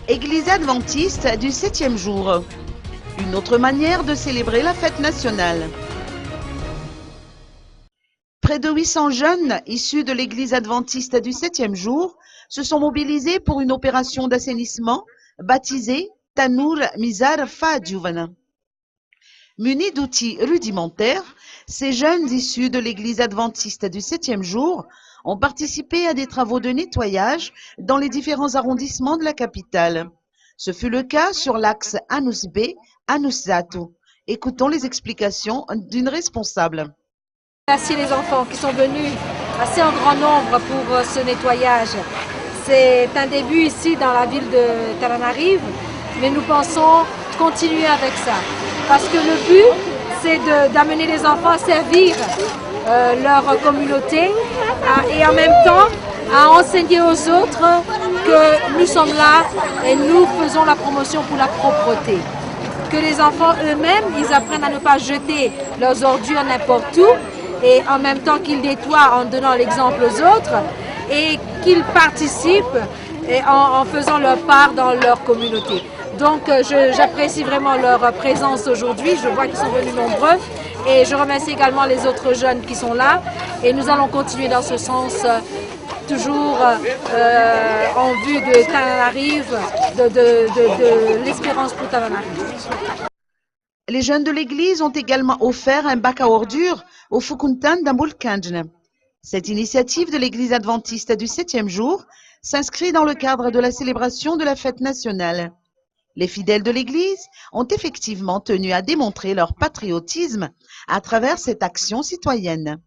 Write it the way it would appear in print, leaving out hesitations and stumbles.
Église adventiste du 7e jour. Une autre manière de célébrer la fête nationale. Près de 800 jeunes issus de l'église adventiste du 7e jour se sont mobilisés pour une opération d'assainissement baptisée Tanur Mizar Fadjouvana. Munis d'outils rudimentaires, ces jeunes issus de l'église adventiste du 7e jour ont participé à des travaux de nettoyage dans les différents arrondissements de la capitale. Ce fut le cas sur l'axe Anus-B-Anus-Zato. Écoutons les explications d'une responsable. Merci les enfants qui sont venus assez en grand nombre pour ce nettoyage. C'est un début ici dans la ville de Tananarive, mais nous pensons continuer avec ça. Parce que le but, c'est d'amener les enfants à servir leur communauté et en même temps à enseigner aux autres que nous sommes là et nous faisons la promotion pour la propreté. Que les enfants eux-mêmes, ils apprennent à ne pas jeter leurs ordures n'importe où et en même temps qu'ils nettoient en donnant l'exemple aux autres et qu'ils participent en faisant leur part dans leur communauté. Donc j'apprécie vraiment leur présence aujourd'hui, je vois qu'ils sont venus nombreux et je remercie également les autres jeunes qui sont là et nous allons continuer dans ce sens toujours en vue de Tananarive, de l'espérance pour Tananarive. Les jeunes de l'église ont également offert un bac à ordures au Fukuntan d'Ambulkanjne. Cette initiative de l'église adventiste du 7e jour s'inscrit dans le cadre de la célébration de la fête nationale. Les fidèles de l'église ont effectivement tenu à démontrer leur patriotisme à travers cette action citoyenne.